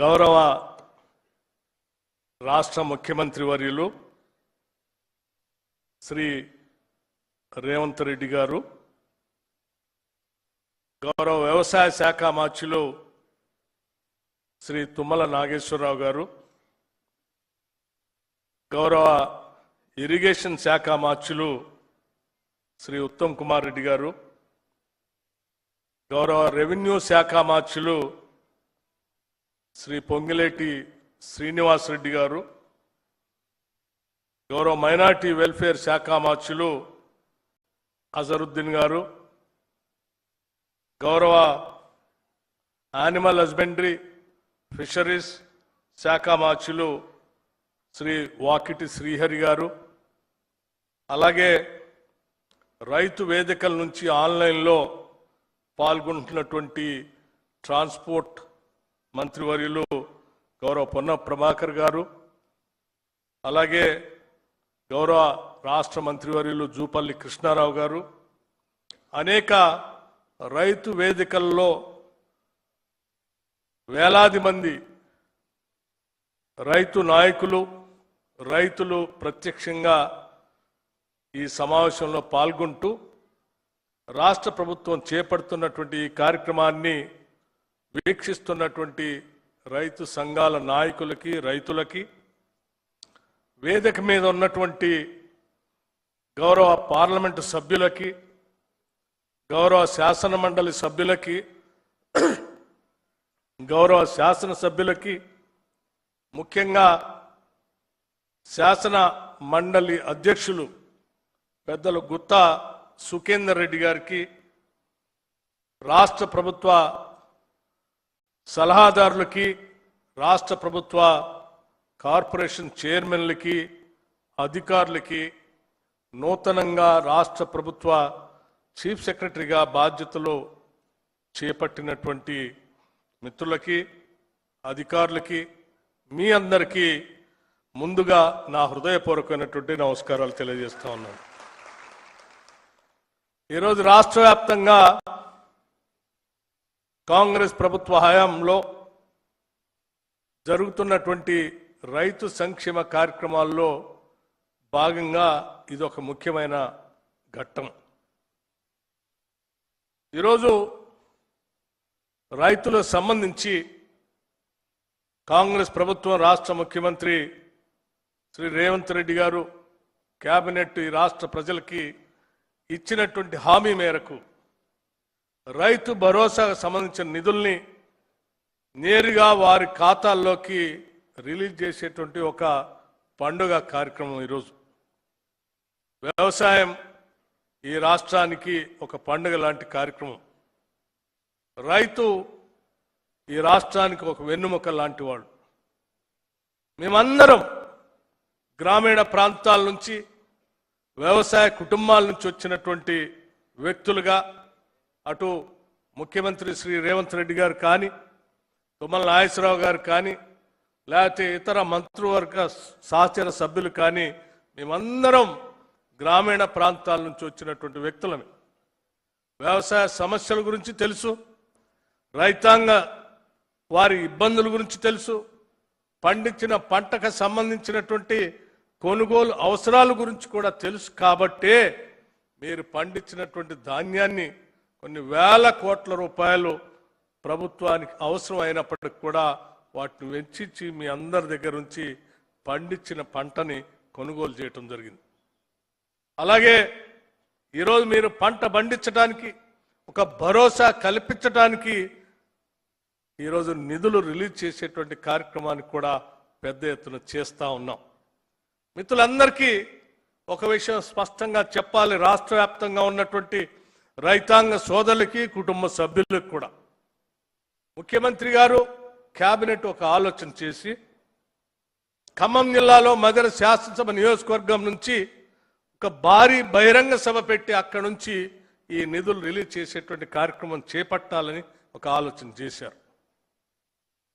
గౌరవ రాష్ట్ర ముఖ్యమంత్రి వర్యులు శ్రీ రేవంత్ రెడ్డి గారు, గౌరవ వ్యవసాయ శాఖ మంత్రులు శ్రీ తుమ్మల నాగేశ్వరరావు గారు, గౌరవ ఇరిగేషన్ శాఖ మంత్రులు శ్రీ ఉత్తమ్ కుమార్ రెడ్డి గారు, గౌరవ రెవెన్యూ శాఖ మంత్రులు శ్రీ పొంగిలేటి శ్రీనివాస్ రెడ్డి గారు, గౌరవ మైనార్టీ వెల్ఫేర్ శాఖ మంత్రులు అజరుద్దీన్ గారు, గౌరవ యానిమల్ హస్బెండరీ ఫిషరీస్ శాఖ మంత్రులు శ్రీ వాకిటి శ్రీహరి గారు, అలాగే రైతు వేదికల నుంచి ఆన్లైన్లో పాల్గొంటున్నటువంటి ట్రాన్స్పోర్ట్ మంత్రివర్యులు గౌరవ పొన్న ప్రభాకర్ గారు, అలాగే గౌరవ రాష్ట్ర మంత్రివర్యులు జూపల్లి కృష్ణారావు గారు, అనేక రైతు వేదికల్లో వేలాది మంది రైతు నాయకులు, రైతులు ప్రత్యక్షంగా ఈ సమావేశంలో పాల్గొంటూ రాష్ట్ర ప్రభుత్వం చేపడుతున్నటువంటి ఈ కార్యక్రమాన్ని వీక్షిస్తున్నటువంటి రైతు సంఘాల నాయకులకి, రైతులకి, వేదిక మీద ఉన్నటువంటి గౌరవ పార్లమెంటు సభ్యులకి, గౌరవ శాసన మండలి సభ్యులకి, గౌరవ శాసనసభ్యులకి, ముఖ్యంగా శాసన మండలి అధ్యక్షులు పెద్దలు గుత్తా సుఖేందర్ రెడ్డి గారికి, రాష్ట్ర ప్రభుత్వ సలహాదారులకి, రాష్ట్ర ప్రభుత్వ కార్పొరేషన్ చైర్మన్లకి, అధికారులకి, నూతనంగా రాష్ట్ర ప్రభుత్వ చీఫ్ సెక్రటరీగా బాధ్యతలు చేపట్టినటువంటి మిత్రులకి, అధికారులకి, మీ అందరికీ ముందుగా నా హృదయపూర్వకమైనటువంటి నమస్కారాలు తెలియజేస్తా ఉన్నాను. ఈరోజు రాష్ట్ర వ్యాప్తంగా కాంగ్రెస్ ప్రభుత్వ హయాంలో జరుగుతున్నటువంటి రైతు సంక్షేమ కార్యక్రమాల్లో భాగంగా ఇది ఒక ముఖ్యమైన ఘట్టం. ఈరోజు రైతులకు సంబంధించి కాంగ్రెస్ ప్రభుత్వం, రాష్ట్ర ముఖ్యమంత్రి శ్రీ రేవంత్ రెడ్డి గారు, కేబినెట్ ఈ రాష్ట్ర ప్రజలకి ఇచ్చినటువంటి హామీ మేరకు రైతు భరోసాకు సంబంధించిన నిధుల్ని నేరుగా వారి ఖాతాల్లోకి రిలీజ్ చేసేటువంటి ఒక పండుగ కార్యక్రమం. ఈరోజు వ్యవసాయం ఈ రాష్ట్రానికి ఒక పండుగ లాంటి కార్యక్రమం. రైతు ఈ రాష్ట్రానికి ఒక వెన్నుముక లాంటి వాడు. మేమందరం గ్రామీణ ప్రాంతాల నుంచి, వ్యవసాయ కుటుంబాల నుంచి వచ్చినటువంటి వ్యక్తులుగా అటు ముఖ్యమంత్రి శ్రీ రేవంత్ రెడ్డి గారు కానీ, తుమ్మల నాగేశ్వరరావు గారు కానీ, లేకపోతే ఇతర మంత్రివర్గ సహచర సభ్యులు కానీ, మేమందరం గ్రామీణ ప్రాంతాల నుంచి వచ్చినటువంటి వ్యక్తులమే. వ్యవసాయ సమస్యల గురించి తెలుసు, రైతాంగ వారి ఇబ్బందుల గురించి తెలుసు, పండించిన పంటకు సంబంధించినటువంటి కొనుగోలు అవసరాల గురించి కూడా తెలుసు. కాబట్టే మీరు పండించినటువంటి ధాన్యాన్ని కొన్ని వేల కోట్ల రూపాయలు ప్రభుత్వానికి అవసరం అయినప్పటికీ కూడా వాటిని వెచ్చించి మీ అందరి దగ్గర నుంచి పండించిన పంటని కొనుగోలు చేయటం జరిగింది. అలాగే ఈరోజు మీరు పంట పండించడానికి, ఒక భరోసా కల్పించడానికి ఈరోజు నిధులు రిలీజ్ చేసేటువంటి కార్యక్రమాన్ని కూడా పెద్ద ఎత్తున చేస్తూ ఉన్నాం. మిత్రులందరికీ ఒక విషయం స్పష్టంగా చెప్పాలి. రాష్ట్ర వ్యాప్తంగా ఉన్నటువంటి రైతాంగ సోదరులకి, కుటుంబ సభ్యులకు కూడా ముఖ్యమంత్రి గారు, కేబినెట్ ఒక ఆలోచన చేసి ఖమ్మం జిల్లాలో మదన శాసనసభ నియోజకవర్గం నుంచి ఒక భారీ బహిరంగ సభ పెట్టి అక్కడి నుంచి ఈ నిధులు రిలీజ్ చేసేటువంటి కార్యక్రమం చేపట్టాలని ఒక ఆలోచన చేశారు.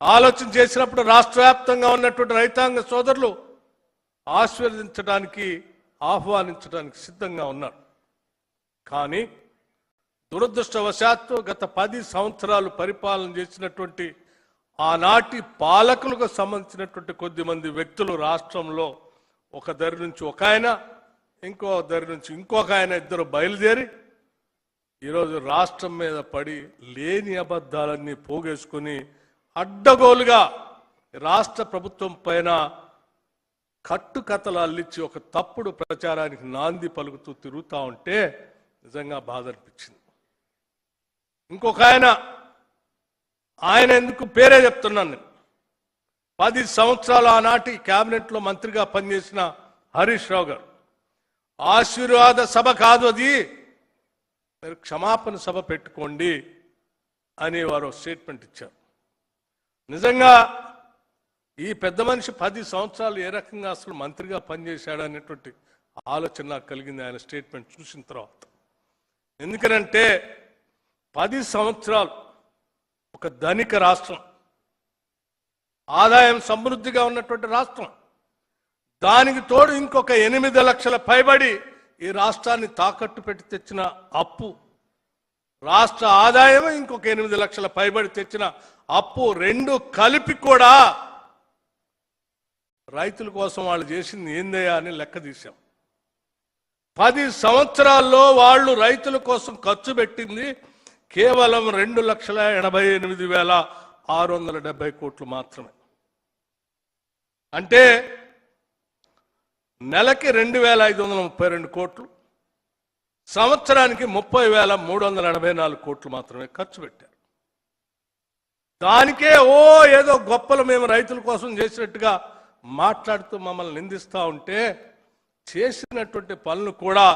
ఆలోచన చేసినప్పుడు రాష్ట్ర వ్యాప్తంగా ఉన్నటువంటి రైతాంగ సోదరులు ఆశీర్వదించడానికి, ఆహ్వానించడానికి సిద్ధంగా ఉన్నారు. కానీ దురదృష్టవశాత్తు గత 10 సంవత్సరాలు పరిపాలన చేసినటువంటి ఆనాటి పాలకులకు సంబంధించినటువంటి కొద్దిమంది వ్యక్తులు రాష్ట్రంలో ఒక దరి నుంచి ఒక ఆయన, ఇంకో దరి నుంచి ఇంకొక ఆయన, ఇద్దరు బయలుదేరి ఈరోజు రాష్ట్రం మీద పడి లేని అబద్ధాలన్నీ పోగేసుకుని అడ్డగోలుగా రాష్ట్ర ప్రభుత్వం పైన కట్టుకథలు అల్లించి ఒక తప్పుడు ప్రచారానికి నాంది పలుకుతూ తిరుగుతూ ఉంటే నిజంగా బాధ అనిపించింది. ఇంకొక ఆయన ఎందుకు పేరే చెప్తున్నాను నేను, 10 సంవత్సరాలు ఆనాటి క్యాబినెట్లో మంత్రిగా పనిచేసిన హరీష్ రావు గారు, ఆశీర్వాద సభ కాదు అది, మీరు క్షమాపణ సభ పెట్టుకోండి అని వారు స్టేట్మెంట్ ఇచ్చారు. నిజంగా ఈ పెద్ద మనిషి 10 సంవత్సరాలు ఏ రకంగా అసలు మంత్రిగా పనిచేశాడనేటువంటి ఆలోచన నాకు కలిగింది ఆయన స్టేట్మెంట్ చూసిన తర్వాత. ఎందుకనంటే 10 సంవత్సరాలు ఒక ధనిక రాష్ట్రం, ఆదాయం సమృద్ధిగా ఉన్నటువంటి రాష్ట్రం, దానికి తోడు ఇంకొక 8 లక్షల పైబడి ఈ రాష్ట్రాన్ని తాకట్టు పెట్టి తెచ్చిన అప్పు, రాష్ట్ర ఆదాయం ఇంకొక 8 లక్షల పైబడి తెచ్చిన అప్పు, రెండు కలిపి కూడా రైతుల కోసం వాళ్ళు చేసింది ఏందయ్యా అని లెక్క తీశాం. 10 సంవత్సరాల్లో వాళ్ళు రైతుల కోసం ఖర్చు పెట్టింది కేవలం 2,88,670 కోట్లు మాత్రమే. అంటే నెలకి 2,532 కోట్లు, సంవత్సరానికి 30,384 కోట్లు మాత్రమే ఖర్చు పెట్టారు. దానికే ఏదో గొప్పలు మేము రైతుల కోసం చేసినట్టుగా మాట్లాడుతూ మమ్మల్ని నిందిస్తూ ఉంటే చేసినటువంటి పనులు కూడా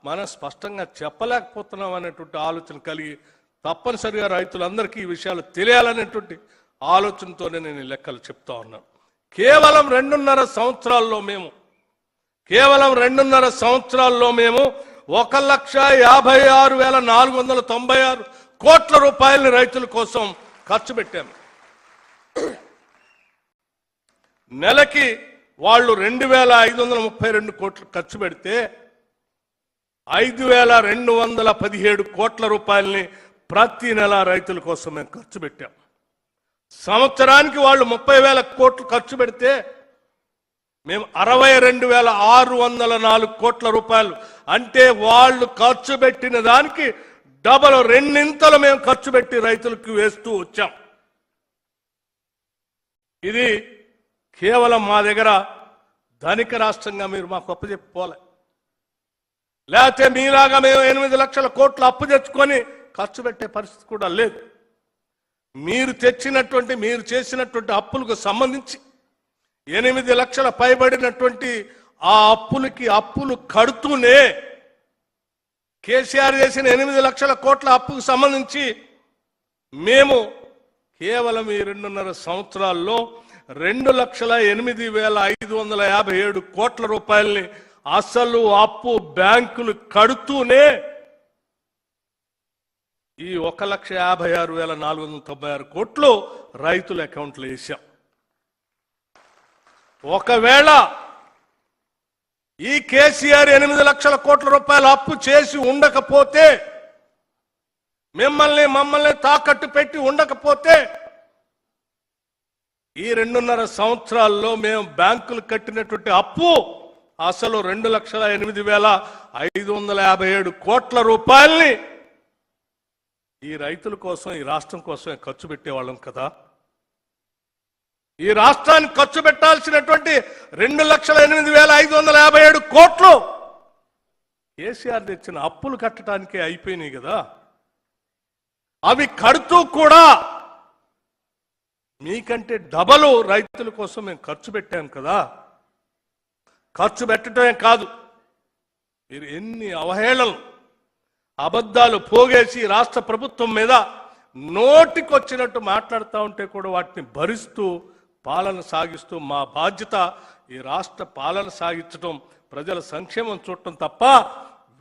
మనం స్పష్టంగా చెప్పలేకపోతున్నాం అనేటువంటి ఆలోచన కలిగి తప్పనిసరిగా రైతులందరికీ ఈ విషయాలు తెలియాలనేటువంటి ఆలోచనతోనే నేను లెక్కలు చెప్తా ఉన్నాను. కేవలం 2.5 సంవత్సరాల్లో మేము 1,56,496 కోట్ల రూపాయలని రైతుల కోసం ఖర్చు పెట్టాము. నెలకి వాళ్ళు 2,532 కోట్లు ఖర్చు పెడితే 5,217 కోట్ల రూపాయలని ప్రతి నెల రైతుల కోసం మేము ఖర్చు పెట్టాం. సంవత్సరానికి వాళ్ళు 30,000 కోట్లు ఖర్చు పెడితే మేము 62,604 కోట్ల రూపాయలు, అంటే వాళ్ళు ఖర్చు పెట్టిన దానికి డబల్, రెండింతలు మేము ఖర్చు పెట్టి రైతులకు వేస్తూ వచ్చాం. ఇది కేవలం మా దగ్గర ధనిక రాష్ట్రంగా మీరు మాకు అప్పు చెప్పిపోలే, లేకపోతే మీలాగా మేము 8 లక్షల కోట్లు అప్పు తెచ్చుకొని ఖర్చు పెట్టే పరిస్థితి కూడా లేదు. మీరు చేసినటువంటి అప్పులకు సంబంధించి 8 లక్షల పైబడినటువంటి ఆ అప్పులు కడుతూనే కేసీఆర్ చేసిన 8 లక్షల కోట్ల అప్పుకు సంబంధించి మేము కేవలం ఈ 2.5 సంవత్సరాల్లో 2,08,557 కోట్ల రూపాయలని అసలు అప్పు బ్యాంకులు కడుతూనే ఈ 1,56,496 కోట్లు రైతుల అకౌంట్లో వేసాం. ఒకవేళ ఈ కేసీఆర్ 8 లక్షల కోట్ల రూపాయల అప్పు చేసి ఉండకపోతే, మమ్మల్ని తాకట్టు పెట్టి ఉండకపోతే, ఈ 2.5 సంవత్సరాల్లో మేము బ్యాంకులు కట్టినటువంటి అప్పు అసలు 2,08,557 కోట్ల రూపాయల్ని ఈ రైతుల కోసం, ఈ రాష్ట్రం కోసమే ఖర్చు పెట్టేవాళ్ళం కదా. ఈ రాష్ట్రానికి ఖర్చు పెట్టాల్సినటువంటి 2,08,557 కోట్లు కేసీఆర్ తెచ్చిన అప్పులు కట్టడానికే అయిపోయినాయి కదా. అవి కడుతూ కూడా మీకంటే డబలు రైతుల కోసం మేము ఖర్చు పెట్టాం కదా. ఖర్చు పెట్టడమే కాదు, మీరు ఎన్ని అవహేళనలు, అబద్ధాలు పోగేసి రాష్ట్ర ప్రభుత్వం మీద నోటికొచ్చినట్టు మాట్లాడుతూ ఉంటే కూడా వాటిని భరిస్తూ పాలన సాగిస్తూ, మా బాధ్యత ఈ రాష్ట్ర పాలన సాగించడం, ప్రజల సంక్షేమం చూడటం తప్ప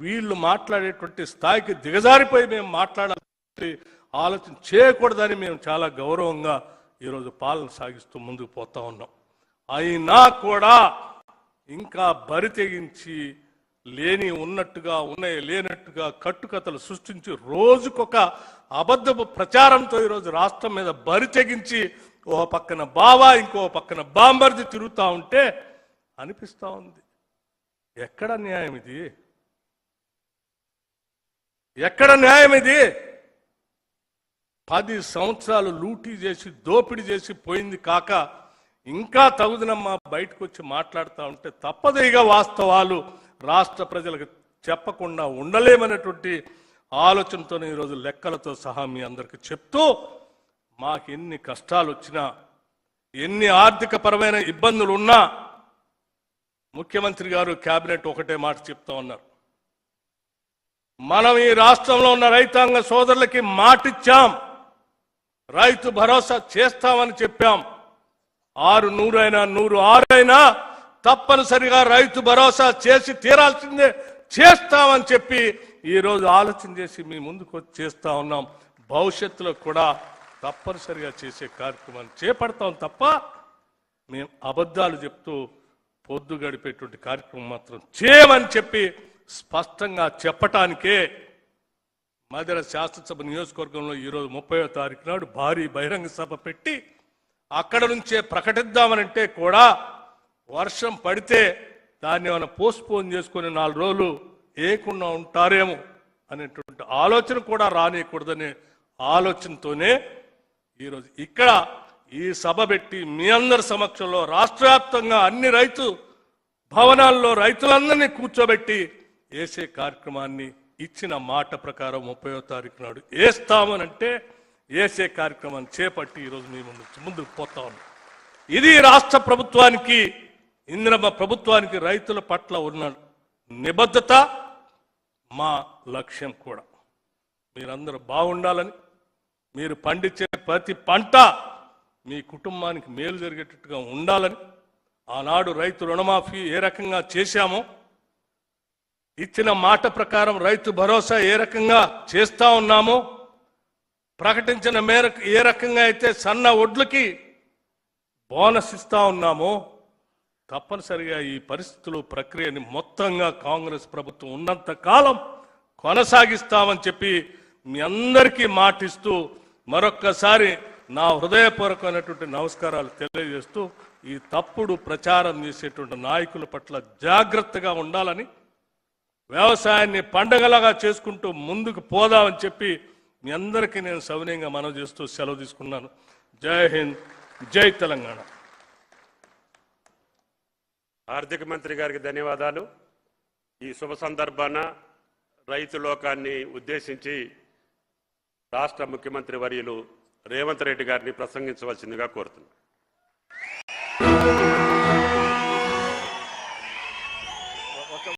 వీళ్ళు మాట్లాడేటువంటి స్థాయికి దిగజారిపోయి మేము మాట్లాడాలి ఆలోచన చేయకూడదని మేము చాలా గౌరవంగా ఈరోజు పాలన సాగిస్తూ ముందుకు పోతా ఉన్నాం. అయినా కూడా ఇంకా బరి తెగించి లేని ఉన్నట్టుగా, ఉన్నాయి లేనట్టుగా కట్టుకథలు సృష్టించి రోజుకొక అబద్ధపు ప్రచారంతో ఈరోజు రాష్ట్రం మీద బరి తెగించి ఓ పక్కన బావా ఇంకో పక్కన బాంబర్ది తిరుగుతూ ఉంటే అనిపిస్తూ ఉంది. ఎక్కడ న్యాయం ఇది? ఎక్కడ న్యాయం ఇది? 10 సంవత్సరాలు లూటీ చేసి దోపిడీ చేసి పోయింది కాక ఇంకా తగుదనమ్మా బయటకు వచ్చి మాట్లాడుతూ ఉంటే తప్పదు. ఇక వాస్తవాలు రాష్ట్ర ప్రజలకు చెప్పకుండా ఉండలేమనేటువంటి ఆలోచనతో ఈరోజు లెక్కలతో సహా మీ అందరికీ చెప్తూ, మాకు ఎన్ని కష్టాలు వచ్చినా ఎన్ని ఆర్థిక పరమైన ఇబ్బందులు ఉన్నా ముఖ్యమంత్రి గారు కేబినెట్ ఒకటే మాట చెప్తా ఉన్నారు. మనం ఈ రాష్ట్రంలో ఉన్న రైతాంగ సోదరులకి మాటిచ్చాం, రైతు భరోసా చేస్తామని చెప్పాం. 600 అయినా 106 అయినా తప్పనిసరిగా రైతు భరోసా చేసి తీరాల్సిందే, చేస్తామని చెప్పి ఈరోజు ఆలోచన చేసి మీ ముందుకు వచ్చి చేస్తా ఉన్నాం. భవిష్యత్తులో కూడా తప్పనిసరిగా చేసే కార్యక్రమాన్ని చేపడతాం తప్ప మేము అబద్ధాలు చెప్తూ పొద్దు గడిపేటువంటి కార్యక్రమం మాత్రం చేయమని చెప్పి స్పష్టంగా చెప్పటానికే మధ్య శాసనసభ నియోజకవర్గంలో ఈరోజు 30వ తారీఖు నాడు భారీ బహిరంగ సభ పెట్టి అక్కడ నుంచే ప్రకటిద్దామనంటే కూడా వర్షం పడితే దాన్ని ఏమైనా పోస్ట్పోన్ చేసుకుని 4 రోజులు ఏకుండా ఉంటారేమో అనేటువంటి ఆలోచన కూడా రానియకూడదనే ఆలోచనతోనే ఈరోజు ఇక్కడ ఈ సభ పెట్టి మీ అందరి సమక్షంలో రాష్ట్ర వ్యాప్తంగా అన్ని రైతు భవనాల్లో రైతులందరినీ కూర్చోబెట్టి వేసే కార్యక్రమాన్ని ఇచ్చిన మాట ప్రకారం 30వ తారీఖు నాడు వేస్తామనంటే వేసే కార్యక్రమాన్ని చేపట్టి ఈరోజు మీ ముందుకు పోతా ఉన్నాం. ఇది రాష్ట్ర ప్రభుత్వానికి, ఇందిరమ్మ ప్రభుత్వానికి రైతుల పట్ల ఉన్న నిబద్ధత, మా లక్ష్యం కూడా. మీరందరూ బాగుండాలని, మీరు పండించే ప్రతి పంట మీ కుటుంబానికి మేలు జరిగేటట్టుగా ఉండాలని, ఆనాడు రైతు రుణమాఫీ ఏ రకంగా చేశామో, ఇచ్చిన మాట ప్రకారం రైతు భరోసా ఏ రకంగా చేస్తా ఉన్నామో, ప్రకటించిన మేరకు ఏ రకంగా అయితే సన్న ఒడ్లకి బోనస్ ఇస్తా ఉన్నామో, తప్పనిసరిగా ఈ పరిస్థితులు ప్రక్రియని మొత్తంగా కాంగ్రెస్ ప్రభుత్వం ఉన్నంత కాలం కొనసాగిస్తామని చెప్పి మీ అందరికీ మాటిస్తూ మరొక్కసారి నా హృదయపూర్వకమైనటువంటి నమస్కారాలు తెలియజేస్తూ, ఈ తప్పుడు ప్రచారం చేసేటువంటి నాయకుల పట్ల జాగ్రత్తగా ఉండాలని, వ్యవసాయాన్ని పండగలాగా చేసుకుంటూ ముందుకు పోదామని చెప్పి మీ అందరికీ నేను సవినయంగా మనవి చేస్తూ సెలవు తీసుకున్నాను. జై హింద్, జై తెలంగాణ. ఆర్థిక మంత్రి గారికి ధన్యవాదాలు. ఈ శుభ సందర్భాన రైతు లోకాన్ని ఉద్దేశించి రాష్ట్ర ముఖ్యమంత్రి వర్యులు రేవంత్ రెడ్డి గారిని ప్రసంగించవలసిందిగా కోరుతున్నాను.